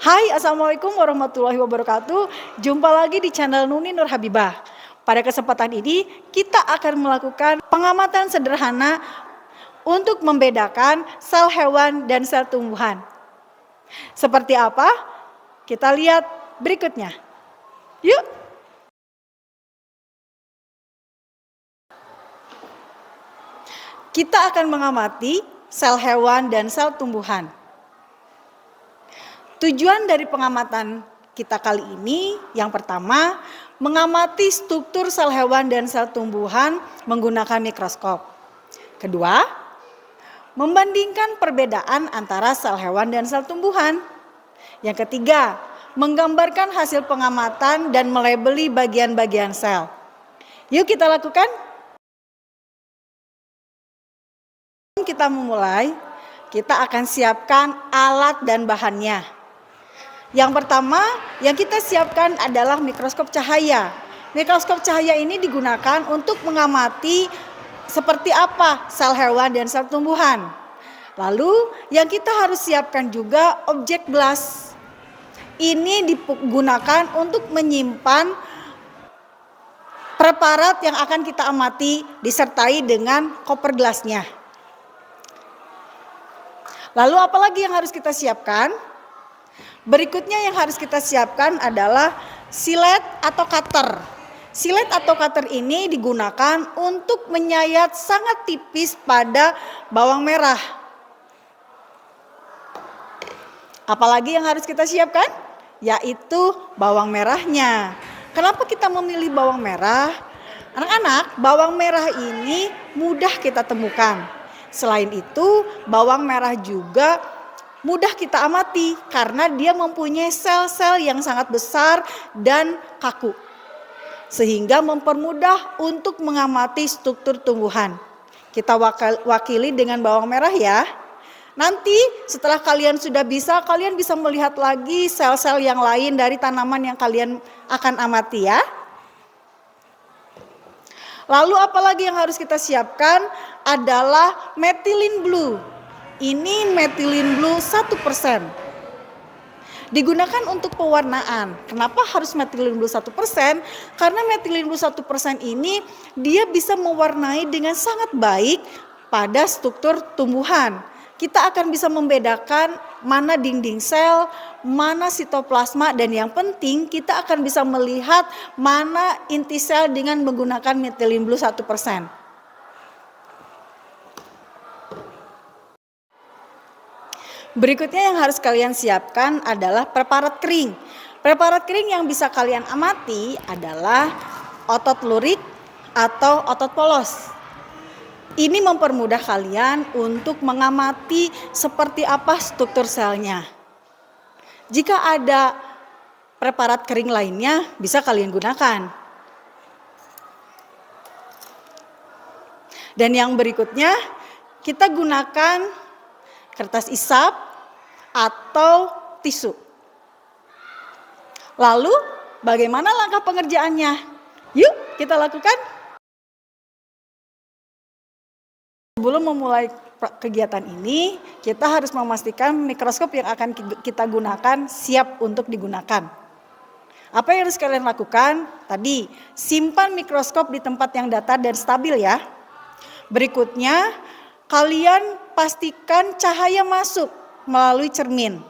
Hai, Assalamualaikum warahmatullahi wabarakatuh. Jumpa lagi di channel Nuni Nur Habibah. Pada kesempatan ini, kita akan melakukan pengamatan sederhana untuk membedakan sel hewan dan sel tumbuhan. Seperti apa? Kita lihat berikutnya. Yuk! Kita akan mengamati sel hewan dan sel tumbuhan. Tujuan dari pengamatan kita kali ini yang pertama, mengamati struktur sel hewan dan sel tumbuhan menggunakan mikroskop. Kedua, membandingkan perbedaan antara sel hewan dan sel tumbuhan. Yang ketiga, menggambarkan hasil pengamatan dan melabeli bagian-bagian sel. Yuk kita lakukan. Kita memulai, kita akan siapkan alat dan bahannya. Yang pertama yang kita siapkan adalah mikroskop cahaya. Mikroskop cahaya ini digunakan untuk mengamati seperti apa sel hewan dan sel tumbuhan. Lalu yang kita harus siapkan juga objek gelas. Ini digunakan untuk menyimpan preparat yang akan kita amati disertai dengan koper gelasnya. Lalu apalagi yang harus kita siapkan? Berikutnya yang harus kita siapkan adalah silet atau cutter. Silet atau cutter ini digunakan untuk menyayat sangat tipis pada bawang merah. Apalagi yang harus kita siapkan? Yaitu bawang merahnya. Kenapa kita memilih bawang merah? Anak-anak, bawang merah ini mudah kita temukan. Selain itu, bawang merah juga mudah kita amati karena dia mempunyai sel-sel yang sangat besar dan kaku. Sehingga mempermudah untuk mengamati struktur tumbuhan. Kita wakili dengan bawang merah ya. Nanti setelah kalian sudah bisa, kalian bisa melihat lagi sel-sel yang lain dari tanaman yang kalian akan amati ya. Lalu apalagi yang harus kita siapkan adalah methylene blue. Ini methylene blue 1%. Digunakan untuk pewarnaan. Kenapa harus methylene blue 1%? Karena methylene blue 1% ini dia bisa mewarnai dengan sangat baik pada struktur tumbuhan. Kita akan bisa membedakan mana dinding sel, mana sitoplasma, dan yang penting kita akan bisa melihat mana inti sel dengan menggunakan methylene blue 1%. Berikutnya yang harus kalian siapkan adalah preparat kering. Preparat kering yang bisa kalian amati adalah otot lurik atau otot polos. Ini mempermudah kalian untuk mengamati seperti apa struktur selnya. Jika ada preparat kering lainnya, bisa kalian gunakan. Dan yang berikutnya, kita gunakan kertas isap atau tisu. Lalu, bagaimana langkah pengerjaannya? Yuk, kita lakukan. Sebelum memulai kegiatan ini, kita harus memastikan mikroskop yang akan kita gunakan siap untuk digunakan. Apa yang harus kalian lakukan? Tadi, simpan mikroskop di tempat yang datar dan stabil ya. Berikutnya, kalian pastikan cahaya masuk melalui cermin.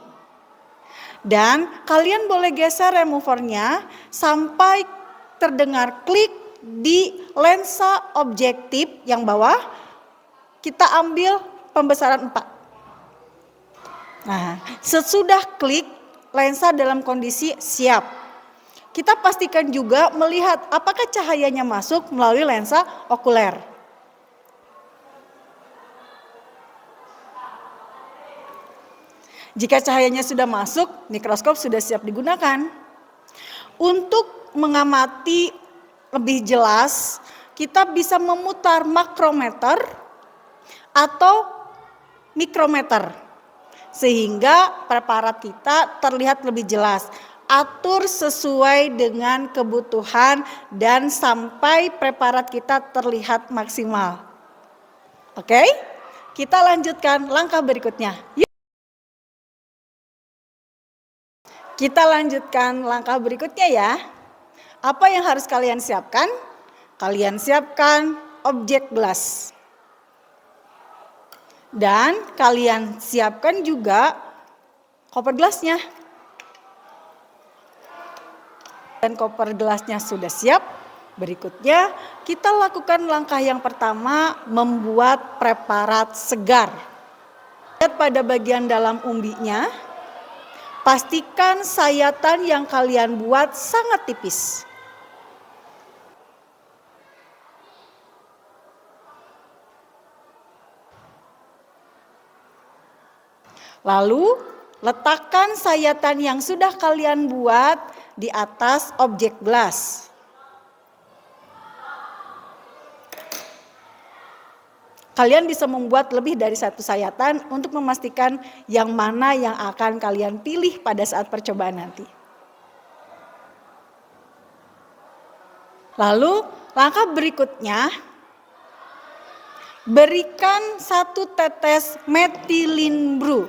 Dan kalian boleh geser removernya sampai terdengar klik di lensa objektif yang bawah. Kita ambil pembesaran 4. Nah, sesudah klik, lensa dalam kondisi siap. Kita pastikan juga melihat apakah cahayanya masuk melalui lensa okuler. Jika cahayanya sudah masuk, mikroskop sudah siap digunakan. Untuk mengamati lebih jelas, kita bisa memutar makrometer atau mikrometer sehingga preparat kita terlihat lebih jelas. Atur sesuai dengan kebutuhan dan sampai preparat kita terlihat maksimal. Oke? Kita lanjutkan langkah berikutnya. Kita lanjutkan langkah berikutnya ya. Apa yang harus kalian siapkan? Kalian siapkan objek gelas. Dan kalian siapkan juga koper gelasnya. Dan koper gelasnya sudah siap. Berikutnya kita lakukan langkah yang pertama, membuat preparat segar. Lihat pada bagian dalam umbinya. Pastikan sayatan yang kalian buat sangat tipis. Lalu letakkan sayatan yang sudah kalian buat di atas objek gelas. Kalian bisa membuat lebih dari satu sayatan untuk memastikan yang mana yang akan kalian pilih pada saat percobaan nanti. Lalu langkah berikutnya, berikan 1 tetes methylene blue.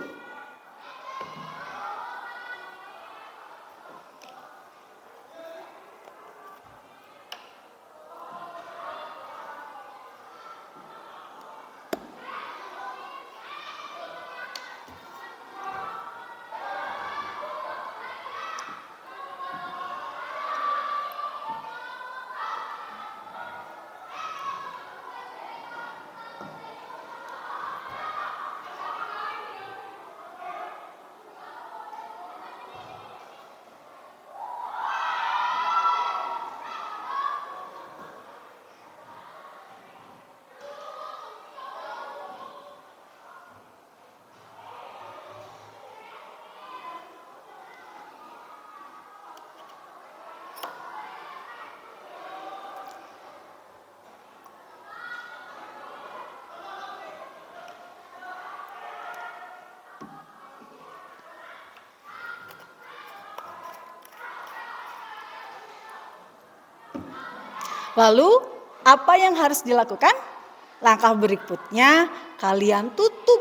Lalu apa yang harus dilakukan? Langkah berikutnya kalian tutup.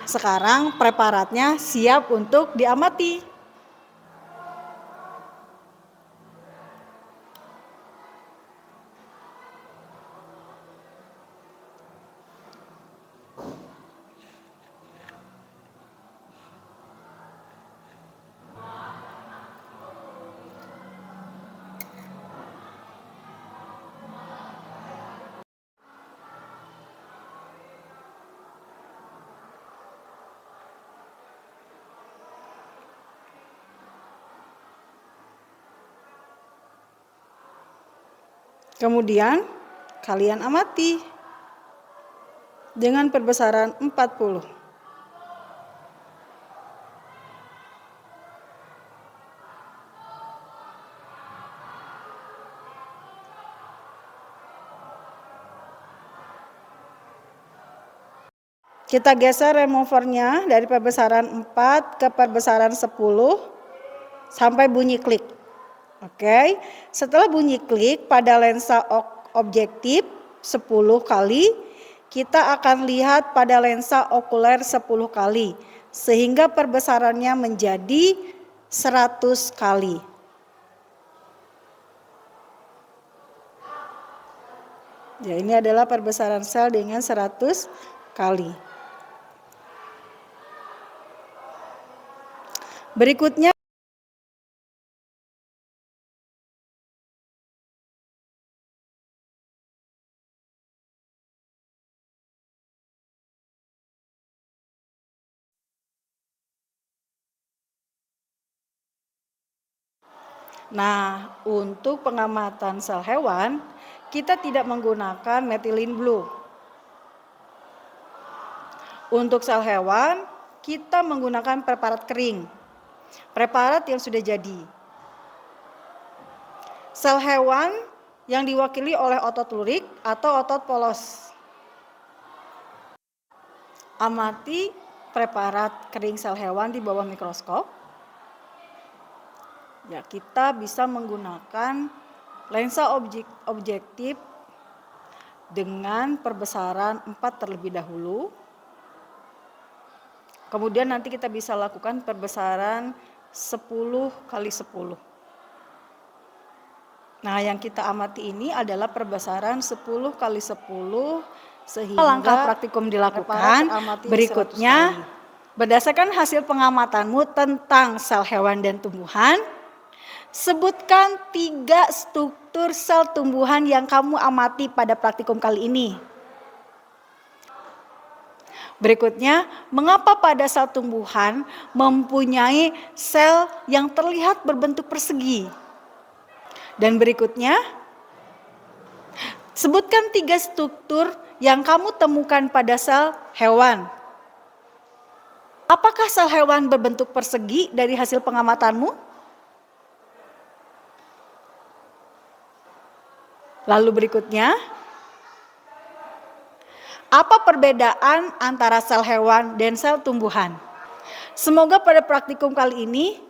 Sekarang preparatnya siap untuk diamati. Kemudian kalian amati dengan perbesaran 40. Kita geser removernya dari perbesaran 4 ke perbesaran 10 sampai bunyi klik. Oke, setelah bunyi klik pada lensa objektif 10 kali, kita akan lihat pada lensa okuler 10 kali, sehingga perbesarannya menjadi 100 kali. Ya, ini adalah perbesaran sel dengan 100 kali. Berikutnya, nah, untuk pengamatan sel hewan, kita tidak menggunakan methylene blue. Untuk sel hewan, kita menggunakan preparat kering. Preparat yang sudah jadi. Sel hewan yang diwakili oleh otot lurik atau otot polos. Amati preparat kering sel hewan di bawah mikroskop. Ya, kita bisa menggunakan lensa objektif dengan perbesaran 4 terlebih dahulu. Kemudian nanti kita bisa lakukan perbesaran 10 kali 10. Nah, yang kita amati ini adalah perbesaran 10 kali 10 sehingga langkah praktikum dilakukan. Berikutnya, berdasarkan hasil pengamatanmu tentang sel hewan dan tumbuhan, sebutkan 3 struktur sel tumbuhan yang kamu amati pada praktikum kali ini. Berikutnya, mengapa pada sel tumbuhan mempunyai sel yang terlihat berbentuk persegi? Dan berikutnya, sebutkan 3 struktur yang kamu temukan pada sel hewan. Apakah sel hewan berbentuk persegi dari hasil pengamatanmu? Lalu berikutnya, apa perbedaan antara sel hewan dan sel tumbuhan? Semoga pada praktikum kali ini,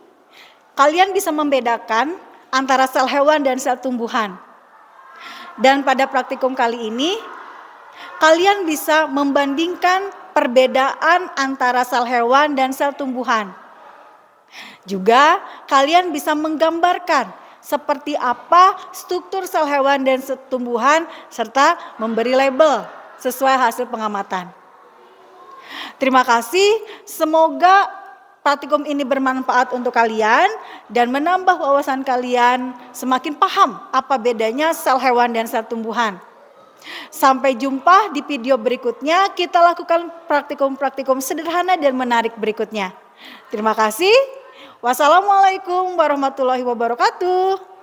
kalian bisa membedakan antara sel hewan dan sel tumbuhan. Dan pada praktikum kali ini, kalian bisa membandingkan perbedaan antara sel hewan dan sel tumbuhan. Juga kalian bisa menggambarkan seperti apa struktur sel hewan dan sel tumbuhan serta memberi label sesuai hasil pengamatan. Terima kasih, semoga praktikum ini bermanfaat untuk kalian dan menambah wawasan kalian semakin paham apa bedanya sel hewan dan sel tumbuhan. Sampai jumpa di video berikutnya, kita lakukan praktikum-praktikum sederhana dan menarik berikutnya. Terima kasih. Wassalamualaikum warahmatullahi wabarakatuh.